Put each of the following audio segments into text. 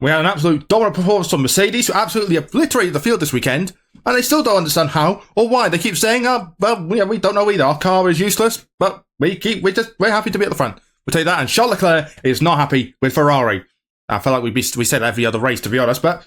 We had an absolute dominant performance from Mercedes, who absolutely obliterated the field this weekend, and they still don't understand how or why. They keep saying, we don't know either. Our car is useless, but we're happy to be at the front. We'll tell you that. And Charles Leclerc is not happy with Ferrari. I feel like we said every other race, to be honest, but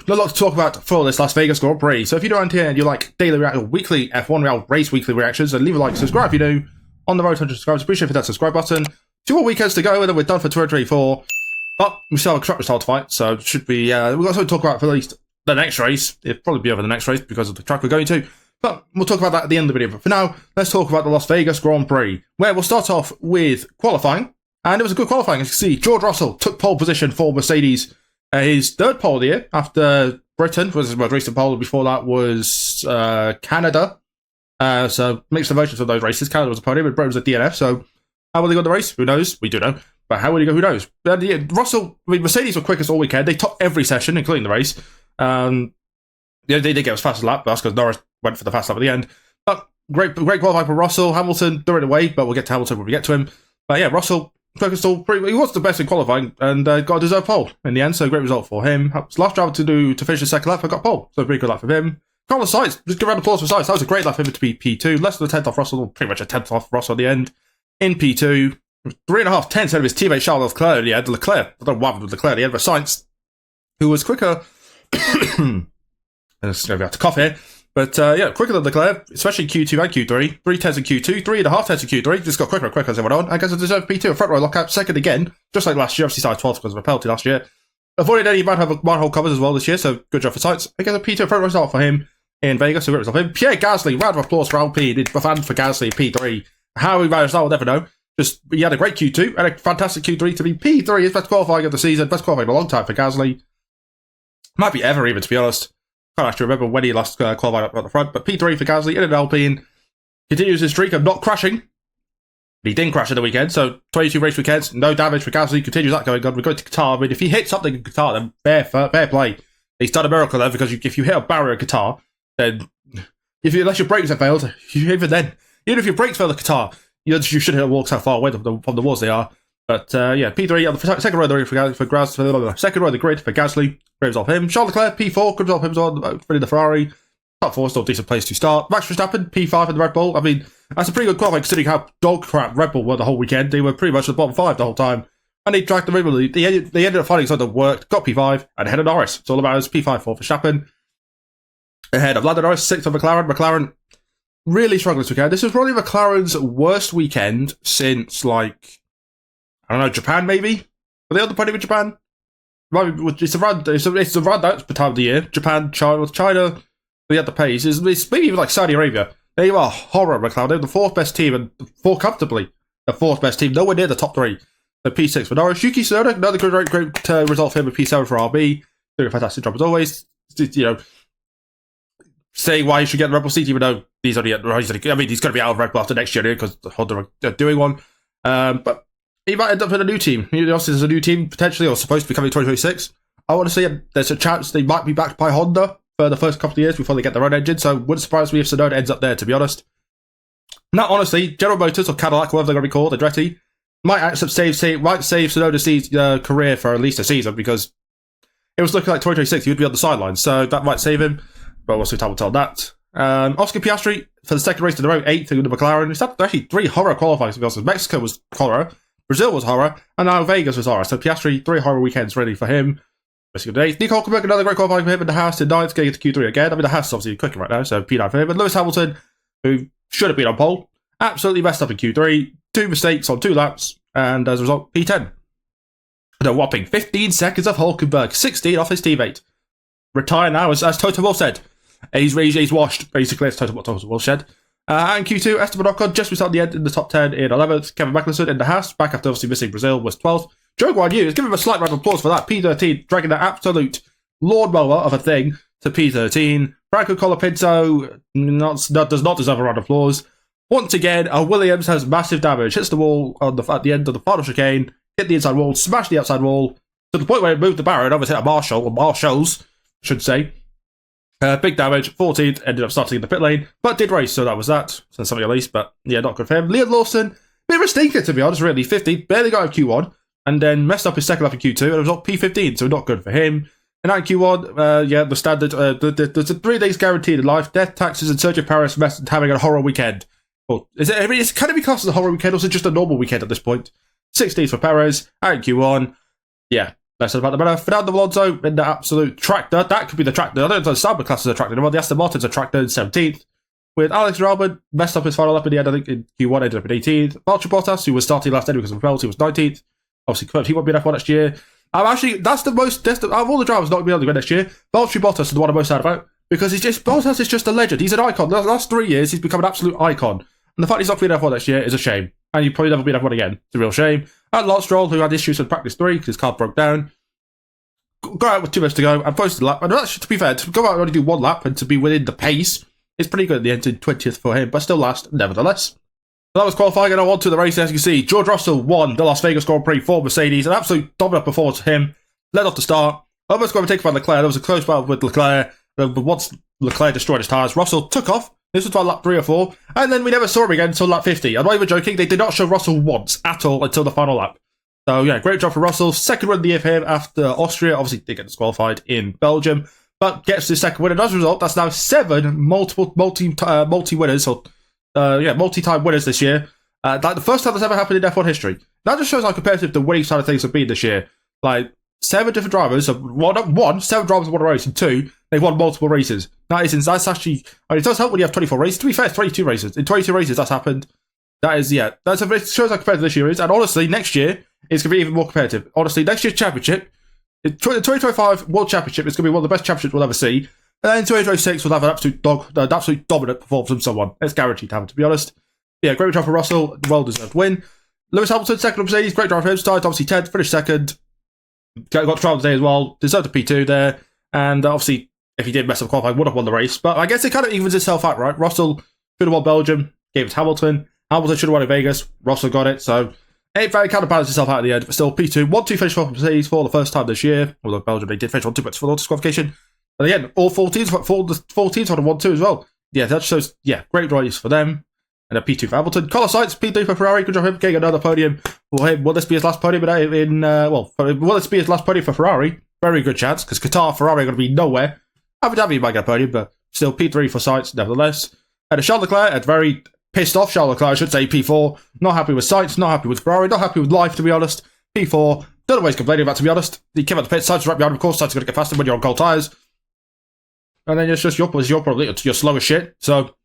a lot to talk about for this Las Vegas Grand Prix. So if you're around here and you like daily weekly F1 race weekly reactions, then leave a like, subscribe if you're new. On the road to 100 subscribers, appreciate that subscribe button. 2 more weekends to go, and then we're done for 2024. But we still have a truck result to fight, so should be, we've got something to talk about for at least the next race. It'll probably be over the next race because of the track we're going to. But we'll talk about that at the end of the video. But for now, let's talk about the Las Vegas Grand Prix, where we'll start off with qualifying. And it was a good qualifying. As you can see, George Russell took pole position for Mercedes. His third pole of the year after Britain was his most recent pole. Before that was Canada. So mixed emotions of those races. Canada was a podium, but Britain was a DNF. So how will they go the race? Who knows? We do know. But how will he go? Who knows? But yeah, Mercedes were quickest all weekend. They topped every session, including the race. They did get us fastest lap. That's because Norris went for the fast lap at the end. But great qualifying for Russell. Hamilton threw it away, but we'll get to Hamilton when we get to him. But yeah, Russell quickest all. He was the best in qualifying and got a deserved pole in the end. So great result for him. Last driver to finish the second lap, I got pole. So pretty good lap for him. Carlos Sainz, just give a round of applause for Sainz. That was a great lap for him to be P2. Less than a tenth off Russell, pretty much a tenth off Russell at the end in P2. 3.5 tenths out of his teammate Charles Leclerc. Yeah, Leclerc. I don't know what happened with Leclerc. He had Sainz, who was quicker. I'm just going to have to cough here. But yeah, quicker than Leclerc, especially Q2 and Q3. 3 tenths in Q2, 3.5 tenths in Q3. Just got quicker and quicker as it went on. I guess I deserved P2. A front row lockout, second again, just like last year. Obviously, started 12th because of a penalty last year. Avoided any manhole covers as well this year, so good job for Sainz. I guess a P2 front row result for him in Vegas. So great result for him. Pierre Gasly, round of applause for Alpine. And for Gasly, P3. How he managed that, we'll never know. He had a great Q2 and a fantastic Q3 to be P3, his best qualifying of the season, best qualifying in a long time for Gasly. Might be ever, even, to be honest. Can't actually remember when he last qualified up at the front, but P3 for Gasly in an Alpine. Continues his streak of not crashing. He didn't crash in the weekend, so 22 race weekends, no damage for Gasly. Continues that going on. We're going to Qatar. I mean, if he hits something in Qatar, then fair play. He's done a miracle there, because if you hit a barrier in Qatar, then unless your brakes have failed, even if your brakes fail in Qatar, you should hit a wall so far away from the walls they are. But yeah, P3 on the second row of the grid for Gasly. Second row of the grid for Gasly. Great result for him. Charles Leclerc, P4. Good result for him as well. Winning the Ferrari. Top 4, still a decent place to start. Max Verstappen, P5 in the Red Bull. I mean, that's a pretty good qualifying considering how dog crap Red Bull were the whole weekend. They were pretty much at the bottom 5 the whole time. And they dragged the Red. They ended up finding something that worked. Got P5 and ahead of Norris. It's all about us. P5 for Verstappen. Ahead of Lando Norris, 6th of McLaren. McLaren really struggled this weekend. This was probably McLaren's worst weekend since, like, I don't know, Japan maybe? Are they on the podium in Japan? It's around that time of the year. Japan, China, they had the pace. It's maybe even like Saudi Arabia. They were horror, McLaren. They were the 4th best team, and comfortably the 4th best team, nowhere near the top 3. So P6 for Norris. Yuki Tsunoda, another great result for him with P7 for RB. Doing a fantastic job as always. You know, saying why he should get the Red Bull seat, even though he's going to be out of Red Bull after next year because Honda are doing one. But he might end up in a new team. Obviously, there's a new team potentially, or supposed to be coming in 2026. I want to see there's a chance they might be backed by Honda for the first couple of years before they get their own engine. So wouldn't surprise me if Tsunoda ends up there, to be honest. Now, honestly, General Motors or Cadillac, whatever they're going to be called, Andretti, might save Tsunoda's career for at least a season, because it was looking like 2026 he would be on the sidelines. So that might save him. But we'll see time will tell that. Oscar Piastri, for the second race in a row, 8th in the McLaren. He's had actually 3 horror qualifying, to be honest. Mexico was horror, Brazil was horror, and now Vegas was horror. So Piastri, 3 horror weekends ready for him. Good days. Nico Hulkenberg, another great qualifying for him in the Haas in 9th, getting to Q3 again. I mean, the Haas is obviously cooking right now, so P9 for him. And Lewis Hamilton, who should have been on pole, absolutely messed up in Q3. 2 mistakes on 2 laps, and as a result, P10. And a whopping 15 seconds of Hulkenberg, 16 off his teammate. Retire now, as Toto Wolff said. He's washed, basically, as Toto Wolff said. And Q2, Esteban Ocon just beside the end in the top 10 in 11th. Kevin Magnussen in the Haas, back after obviously missing Brazil, was 12th. Joe Guan Yu, give him a slight round of applause for that. P13, dragging that absolute lawnmower of a thing to P13. Franco Colapinto does not deserve a round of applause. Once again, Williams has massive damage. Hits the wall at the end of the final chicane, hit the inside wall, smashed the outside wall, to the point where it moved the barrier and almost hit a Marshalls, I should say. Big damage, 14th, ended up starting in the pit lane, but did race, so that was that. So something at least, but yeah, not good for him. Liam Lawson, bit of a stinker, to be honest, really. 15th, barely got a Q1. and then messed up his second lap in Q2, and it was up P15, so not good for him. And at Q1, the standard, there's a 3 days guaranteed in life, death, taxes, and Sergio Perez having a horror weekend. Well, it's kind of be classed as a horror weekend, or is it just a normal weekend at this point? 6 days for Perez, at Q1, yeah. That's about the better. Fernando Alonso in the absolute tractor. That could be the tractor. I don't know if the Sauber class is a tractor. Well, the Aston Martin's a tractor in 17th. With Alex Albon, messed up his final lap in the end, I think in Q1, ended up in 18th. Valtteri Bottas, who was starting last end because of the penalty, was 19th. Obviously, he won't be in F1 next year. That's out of all the drivers not going to be able to win next year, Valtteri Bottas is the one I'm most sad about. Because Bottas is just a legend. He's an icon. The last 3 years, he's become an absolute icon. And the fact he's not going to be in F1 next year is a shame. And he'll probably never be in F1 again. It's a real shame. And Lance Stroll, who had issues with practice 3 because his car broke down. Go out with 2 minutes to go and posted a lap. And actually, to be fair, to go out and only do 1 lap and to be within the pace is pretty good at the end, in 20th for him, but still last, nevertheless. So that was qualifying, and on to the race. As you can see, George Russell won the Las Vegas Grand Prix for Mercedes. An absolute dominant performance for him. Led off the start. Almost going to take by Leclerc. There was a close battle with Leclerc. But once Leclerc destroyed his tyres, Russell took off. This was about lap 3 or 4. And then we never saw him again until lap 50. I'm not even joking. They did not show Russell once at all until the final lap. So, yeah, great job for Russell. Second win of the year for him after Austria. Obviously, did get disqualified in Belgium, but gets his second win. And as a result, that's now 7 multi-winners, or multi-time winners this year. Like the first time that's ever happened in F1 history. That just shows how competitive the winning side of things have been this year. Like, 7 different drivers, 7 drivers have won a race, and 2, they've won multiple races. That's actually, I mean, it does help when you have 24 races. To be fair, it's 22 races. In 22 races, that's happened. That is, yeah, it shows how competitive this year is. And honestly, next year, it's going to be even more competitive. Honestly, next year's championship, the 2025 World Championship is going to be one of the best championships we'll ever see. And then in 2026, we'll have an absolute dominant performance from someone. It's guaranteed to happen, to be honest. Yeah, great job for Russell. Well-deserved win. Lewis Hamilton, second on Mercedes. Great drive for him. Started, obviously, 10th. Finished second. Got to trial today as well. Deserved a P2 there. And obviously, if he did mess up qualifying, would have won the race. But I guess it kind of evens itself out, right? Russell should have won Belgium. Gave it to Hamilton. Hamilton should have won in Vegas. Russell got it. So it kind of balanced itself out at the end. But still, P2. 1-2 finish for Mercedes for the first time this year. Although Belgium, they did finish 1-2, but for the disqualification. And again, all 4 teams had a 1-2 as well. Yeah, that shows, great race for them. And a P2 for Hamilton. Carlos Sainz, P3 for Ferrari. Good job him getting another podium for him. Will this be his last podium will this be his last podium for Ferrari? Very good chance, because Qatar, Ferrari are going to be nowhere. Abu Dhabi might get a podium, but still P3 for Sainz, nevertheless. And Charles Leclerc, a very pissed off Charles Leclerc, I should say, P4. Not happy with Sainz, not happy with Ferrari, not happy with life, to be honest. P4, don't know what he's complaining about, to be honest. He came out the pit, Sainz was right behind him, of course, Sainz is going to get faster when you're on cold tyres. And then it's just you're slow as shit, so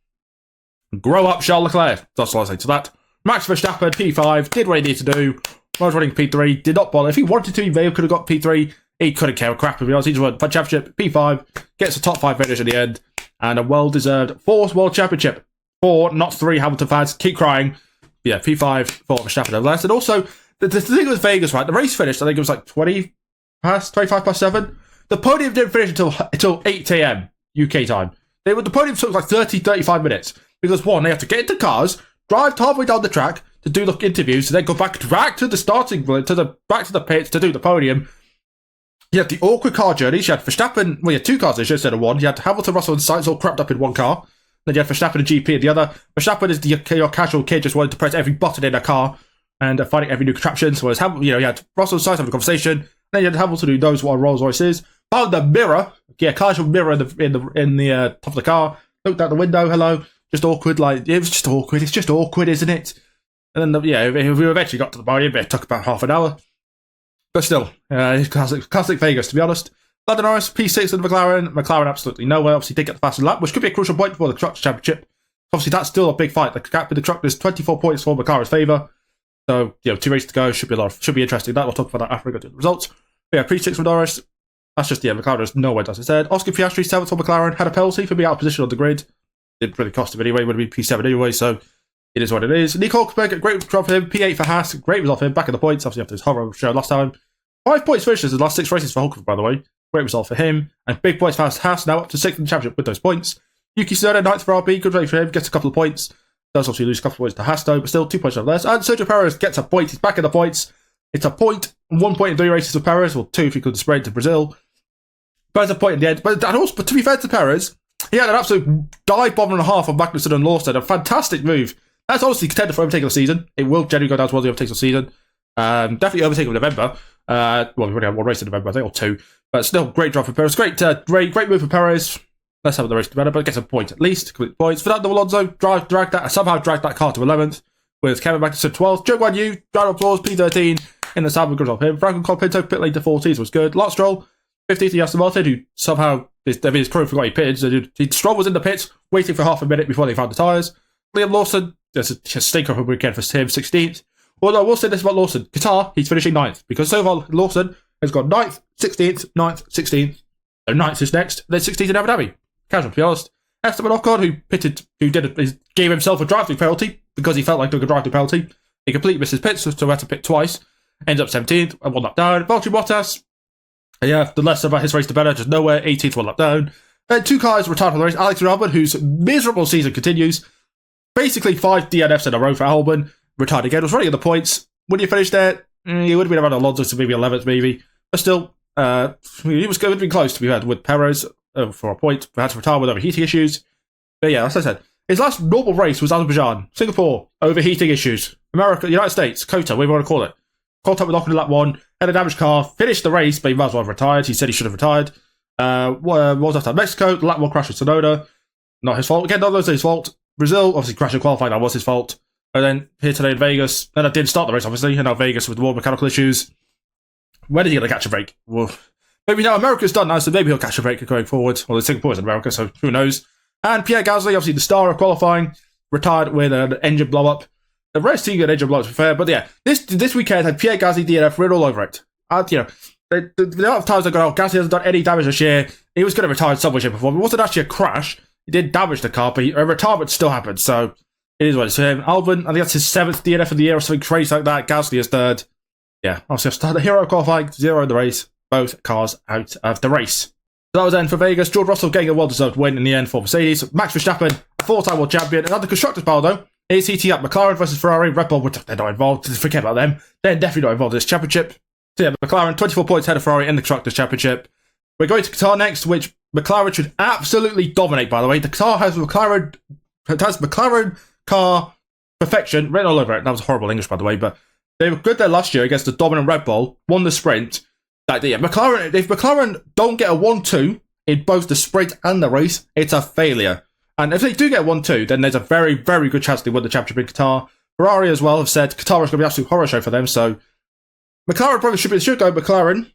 grow up, Charles Leclerc. That's all I say to that. Max Verstappen, P5, did what he needed to do. I was running P3, did not bother. If he wanted to, he may have could have got P3. He couldn't care a crap, to be honest. He just won the championship, P5, gets a top 5 finish in the end, and a well-deserved 4th World Championship. 4, not 3 Hamilton fans. Keep crying. Yeah, P5 for Verstappen, nevertheless. And also, the thing with Vegas, right, the race finished, I think it was like 25 past 7. The podium didn't finish until 8 a.m. UK time. The podium took like 35 minutes. Because 1, they have to get into cars, drive halfway down the track to do the interviews, and then go back to the starting back to the pits to do the podium. You had the awkward car journeys. You had Verstappen, well, you had 2 cars this year instead of 1. You had Hamilton, Russell, and Sainz all crapped up in 1 car. Then you had Verstappen and GP in the other. Verstappen is your casual kid just wanting to press every button in a car and finding every new contraption. So you had Russell and Sainz having a conversation. Then you had Hamilton, who knows what a Rolls Royce is. Found the mirror, casual mirror in the top of the car. Looked out the window. Hello. Just awkward, it was just awkward. It's just awkward, isn't it? And then, we eventually got to the podium, but it took about half an hour. But still, classic Vegas, to be honest. Lando Norris, P6 in McLaren. McLaren absolutely nowhere. Obviously, did get the fastest lap, which could be a crucial point for the Constructors' Championship. Obviously, that's still a big fight. The gap with the truck is 24 points for McLaren's favour. So, 2 races to go. Should be interesting. We'll talk about that after we go to the results. But yeah, P6 for Norris. That's just, McLaren is nowhere, as I said. Oscar Piastri, 7th for McLaren. Had a penalty for being out of position on the grid. Didn't really cost him anyway. Would have been P7 anyway, so it is what it is. Nico Hulkenberg, great job for him. P8 for Haas. Great result for him. Back in the points. Obviously, after his horror show last time. 5 points finishes in the last 6 races for Hulkenberg, by the way. Great result for him. And big points for Haas. Now up to 6th in the championship with those points. Yuki Tsunoda, 9th for RB. Good race for him. Gets a couple of points. Does obviously lose a couple of points to Haas, though, but still 2 points nevertheless. And Sergio Perez gets a point. He's back in the points. It's a point. 1 point in 3 races for Perez. Or 2 if he could sprint to Brazil. Perez a point in the end. But to be fair to Perez, he had an absolute dive bomb and a half on Magnussen and Lawson. A fantastic move. That's honestly contender for overtaking the season. It will generally go down to one of the overtakes of the season. Definitely overtaken in November. Well, we've already had one race in November, I think, or two. But still, great drive for Perez. Great move for Perez. Let's have the race together, but gets a point at least. Complete points. Fernando Alonso somehow dragged that car to 11th, with Kevin Magnussen 12th. Joe Guan Yu, round of applause, P13 in the Sauber, good job him. Franco Colapinto, pit lane to 14th, was good. Lance Stroll, 15th to Aston Martin, who somehow, his crew forgot he pitted. Stroll was in the pits, waiting for half a minute before they found the tyres. Liam Lawson, there's a stinker of a weekend for him, 16th. Although I will say this about Lawson, Qatar, he's finishing 9th, because so far Lawson has got 9th, 16th, 9th, 16th, so 9th is next, then 16th in Abu Dhabi. Casual, to be honest. Esteban Ocon, who gave himself a drive-through penalty because he felt like doing a drive-through penalty. He completely missed his pits, so he had to pit twice. Ends up 17th, and one lap down. Valtteri Bottas, yeah, the less about his race, the better. Just nowhere, 18th, one lap down. Then two cars retired from the race. Alex Albon, whose miserable season continues. Basically 5 DNFs in a row for Albon. Retired again, was running at the points. When you finish there, he would have been around Alonso to maybe 11th, maybe. But still, he would have been close to be had with Perez. For a point, we had to retire with overheating issues. But yeah, as I said, his last normal race was Azerbaijan, Singapore, overheating issues. America, United States, COTA, whatever you want to call it. Caught up with Ocon in lap 1, had a damaged car, finished the race, but he might as well have retired. He said he should have retired. What was after Mexico, the lap 1 crash with Tsunoda. Not his fault. Again, not his fault. Brazil, obviously crashing qualifying, that was his fault. And then here today in Vegas, then I didn't start the race, obviously, and now Vegas with more mechanical issues. When is he going to catch a break? Well, maybe now America's done now, so maybe he'll catch a break going forward. Well, Singapore is in America, so who knows. And Pierre Gasly, obviously the star of qualifying, retired with an engine blow-up. The rest team got an engine blow-up, to be fair. But yeah, this weekend had Pierre Gasly DNF written all over it. The amount of times I got, Gasly hasn't done any damage this year. He was going to retire in some way, shape, or form. It wasn't actually a crash. He did damage the car, but a retirement still happened. So it is what it is for him. Albon, I think that's his 7th DNF of the year or something crazy like that. Gasly is 3rd. Yeah, obviously I've started the hero qualifying, 0 in the race. Both cars out of the race. So that was the end for Vegas. George Russell getting a well-deserved win in the end for Mercedes. Max Verstappen, a 4-time world champion. Another constructors battle, though. Is heating up McLaren versus Ferrari. Red Bull, they're not involved. Forget about them. They're definitely not involved in this championship. So yeah, McLaren, 24 points ahead of Ferrari in the constructors championship. We're going to Qatar next, which McLaren should absolutely dominate, by the way. The Qatar has McLaren car perfection written all over it. That was horrible English, by the way, but they were good there last year against the dominant Red Bull, won the sprint. McLaren, if McLaren don't get a 1-2 in both the sprint and the race, it's a failure. And if they do get 1-2, then there's a very, very good chance they win the championship in Qatar. Ferrari as well have said Qatar is going to be an absolute horror show for them, so McLaren probably should go McLaren,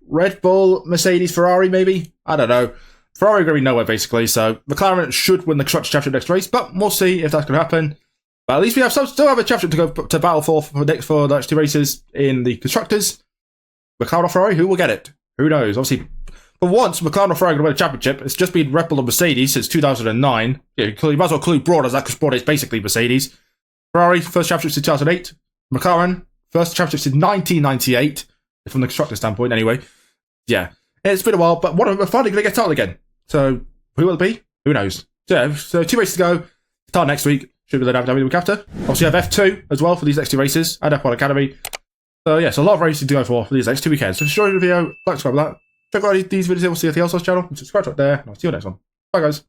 Red Bull, Mercedes, Ferrari maybe? I don't know. Ferrari are going to be nowhere basically, so McLaren should win the Constructors' Championship next race, but we'll see if that's going to happen. But at least we still have a championship to go to battle for the next 2 races in the Constructors. McLaren or Ferrari, who will get it? Who knows? Obviously, for once, McLaren or Ferrari are going to win a championship. It's just been Red Bull and Mercedes since 2009. Yeah, you might as well include Broad as that, because Broad is basically Mercedes. Ferrari, first championship since 2008. McLaren, first championship since 1998, from the constructor standpoint, anyway. Yeah, it's been a while, but we're finally going to get title again. So, who will it be? Who knows? So 2 races to go. Start next week. Should be the week after. Obviously, you have F2 as well for these next 2 races, and F1 Academy. So, yeah, so a lot of racing to go for these next 2 weekends. So, if you enjoyed the video, like, subscribe to that. Check out these videos, we'll see anything else on this channel, and subscribe to it there, and I'll see you next one. Bye, guys.